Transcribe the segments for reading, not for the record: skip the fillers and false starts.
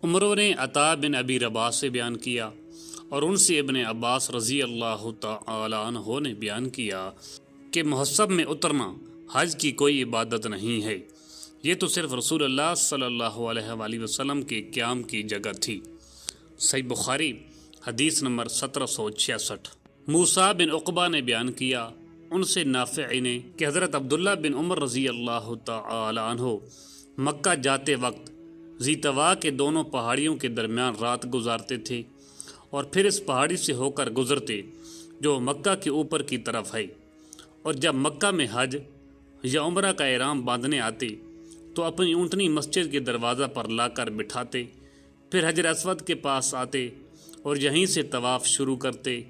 عمروں نے عطا بن ابی رباح سے بیان کیا اور ان سے ابن عباس رضی اللہ تعالی عنہ نے بیان کیا کہ محصب میں اترنا حج کی کوئی عبادت نہیں ہے، یہ تو صرف رسول اللہ صلی اللہ علیہ وآلہ وسلم کے قیام کی جگہ تھی۔ صحیح بخاری حدیث نمبر 1766۔ موسیٰ بن عقبہ نے بیان کیا، ان سے نافع نے کہ حضرت عبداللہ بن عمر رضی اللہ تعالی عنہ مکہ جاتے وقت ذی طوا کے دونوں پہاڑیوں کے درمیان رات گزارتے تھے اور پھر اس پہاڑی سے ہو کر گزرتے جو مکہ کے اوپر کی طرف ہے، اور جب مکہ میں حج یا عمرہ کا احرام باندھنے آتے تو اپنی اونٹنی مسجد کے دروازہ پر لا کر بٹھاتے، پھر حجر اسود کے پاس آتے اور یہیں سے طواف شروع کرتے۔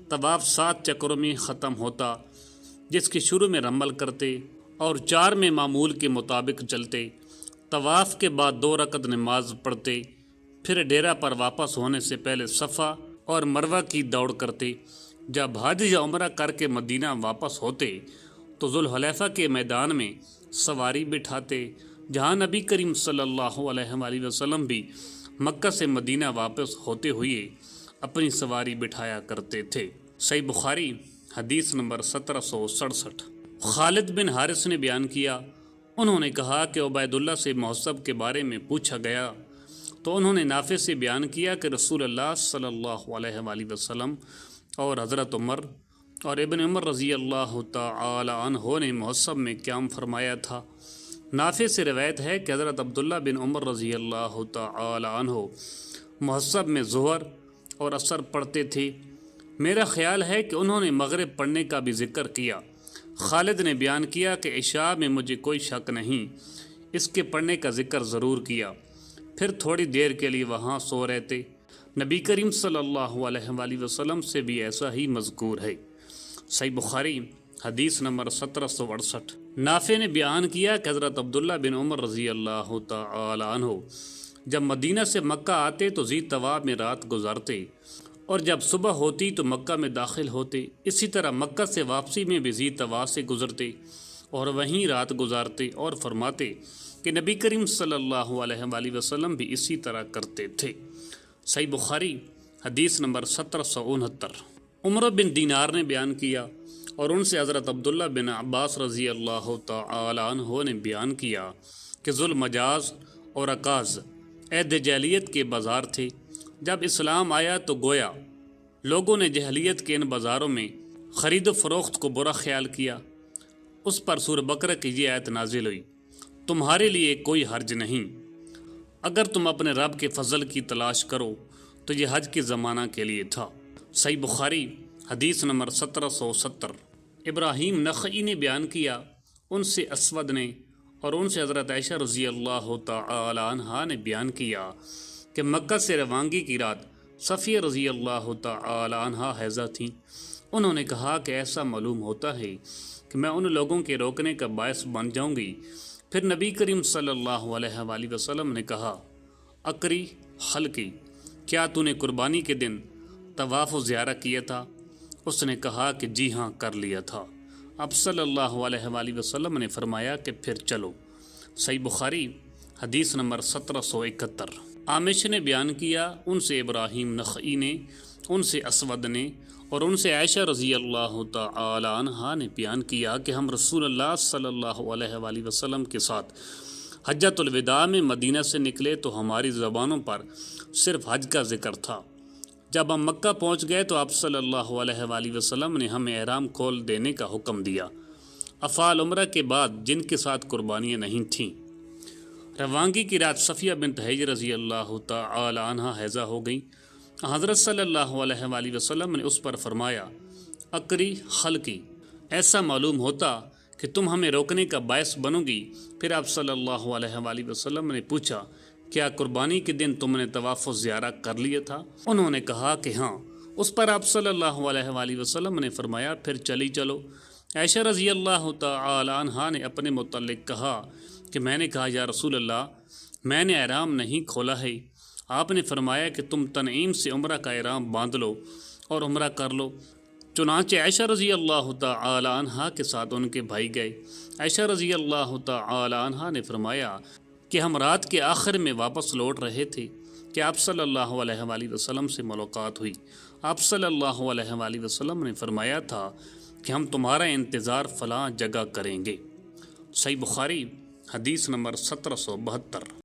طواف 7 چکروں میں ختم ہوتا، جس کے شروع میں رمل کرتے اور 4 میں معمول کے مطابق چلتے۔ طواف کے بعد 2 رکعت نماز پڑھتے، پھر ڈیرا پر واپس ہونے سے پہلے صفا اور مروہ کی دوڑ کرتے۔ جب حج یا عمرہ کر کے مدینہ واپس ہوتے تو ذوالحلیفہ کے میدان میں سواری بٹھاتے، جہاں نبی کریم صلی اللہ علیہ وآلہ وسلم بھی مکہ سے مدینہ واپس ہوتے ہوئے اپنی سواری بٹھایا کرتے تھے۔ صحیح بخاری حدیث نمبر 1767۔ خالد بن حارث نے بیان کیا، انہوں نے کہا کہ عبید اللہ سے محصب کے بارے میں پوچھا گیا تو انہوں نے نافع سے بیان کیا کہ رسول اللہ صلی اللہ علیہ وآلہ وسلم اور حضرت عمر اور ابن عمر رضی اللہ تعالی عنہ نے محصب میں قیام فرمایا تھا۔ نافع سے روایت ہے کہ حضرت عبداللہ بن عمر رضی اللہ تعالی عنہ محصب میں ظہر اور عصر پڑھتے تھے۔ میرا خیال ہے کہ انہوں نے مغرب پڑھنے کا بھی ذکر کیا۔ خالد نے بیان کیا کہ عشاء میں مجھے کوئی شک نہیں، اس کے پڑھنے کا ذکر ضرور کیا، پھر تھوڑی دیر کے لیے وہاں سو رہتے۔ نبی کریم صلی اللہ علیہ وآلہ وسلم سے بھی ایسا ہی مذکور ہے۔ صحیح بخاری حدیث نمبر 1768۔ نافع نے بیان کیا کہ حضرت عبداللہ بن عمر رضی اللہ تعالی عنہ جب مدینہ سے مکہ آتے تو ذی طوا میں رات گزارتے اور جب صبح ہوتی تو مکہ میں داخل ہوتے، اسی طرح مکہ سے واپسی میں بھی ذی طوا سے گزرتے اور وہیں رات گزارتے، اور فرماتے کہ نبی کریم صلی اللہ علیہ وآلہ وسلم بھی اسی طرح کرتے تھے۔ صحیح بخاری حدیث نمبر 1769۔ عمر بن دینار نے بیان کیا اور ان سے حضرت عبداللہ بن عباس رضی اللہ تعالی عنہ نے بیان کیا کہ ذوالمجاز اور عکاظ عہد جاہلیت کے بازار تھے۔ جب اسلام آیا تو گویا لوگوں نے جاہلیت کے ان بازاروں میں خرید و فروخت کو برا خیال کیا۔ اس پر سورہ بقرہ کی یہ آیت نازل ہوئی، تمہارے لیے کوئی حرج نہیں، اگر تم اپنے رب کے فضل کی تلاش کرو تو یہ حج کے زمانہ کے لیے تھا۔ صحیح بخاری حدیث نمبر 1770۔ ابراہیم نخعی نے بیان کیا، ان سے اسود نے اور ان سے حضرت عائشہ رضی اللہ تعالی عنہا نے بیان کیا کہ مکہ سے روانگی کی رات صفیہ رضی اللہ تعالی عنہا حیضہ تھیں۔ انہوں نے کہا کہ ایسا معلوم ہوتا ہے کہ میں ان لوگوں کے روکنے کا باعث بن جاؤں گی۔ پھر نبی کریم صلی اللہ علیہ وآلہ وسلم نے کہا، اقری حلقی، کیا تو نے قربانی کے دن طواف و زیارہ کیا تھا؟ اس نے کہا کہ جی ہاں کر لیا تھا۔ اب صلی اللہ علیہ وآلہ وسلم نے فرمایا کہ پھر چلو۔ صحیح بخاری حدیث نمبر 1771۔ عامش نے بیان کیا، ان سے ابراہیم نخعی نے، ان سے اسود نے اور ان سے عائشہ رضی اللہ تعالی عنہا نے بیان کیا کہ ہم رسول اللہ صلی اللہ علیہ وآلہ وسلم کے ساتھ حجۃ الوداع میں مدینہ سے نکلے تو ہماری زبانوں پر صرف حج کا ذکر تھا۔ جب ہم مکہ پہنچ گئے تو آپ صلی اللہ علیہ وآلہ وسلم نے ہمیں احرام کھول دینے کا حکم دیا، افعال عمرہ کے بعد جن کے ساتھ قربانیاں نہیں تھیں۔ روانگی کی رات صفیہ بنت حیی رضی اللہ تعالی عنہا حیضہ ہو گئی۔ حضرت صلی اللہ علیہ وآلہ وسلم نے اس پر فرمایا، اقری حلقی، ایسا معلوم ہوتا کہ تم ہمیں روکنے کا باعث بنو گی۔ پھر آپ صلی اللہ علیہ وآلہ وسلم نے پوچھا، کیا قربانی کے دن تم نے طواف و زیارہ کر لیا تھا؟ انہوں نے کہا کہ ہاں۔ اس پر آپ صلی اللہ علیہ وآلہ وسلم نے فرمایا، پھر چلی چلو۔ عائشہ رضی اللہ تعالی عنہا نے اپنے متعلق کہا کہ میں نے کہا، یا رسول اللہ، میں نے احرام نہیں کھولا ہے۔ آپ نے فرمایا کہ تم تنعیم سے عمرہ کا احرام باندھ لو اور عمرہ کر لو۔ چنانچہ عائشہ رضی اللہ تعالی عنہا کے ساتھ ان کے بھائی گئے۔ عائشہ رضی اللہ تعالی عنہا نے فرمایا کہ ہم رات کے آخر میں واپس لوٹ رہے تھے کہ آپ صلی اللہ علیہ وآلہ وسلم سے ملاقات ہوئی۔ آپ صلی اللہ علیہ وآلہ وسلم نے فرمایا تھا کہ ہم تمہارا انتظار فلاں جگہ کریں گے۔ صحیح بخاری حدیث نمبر 1772۔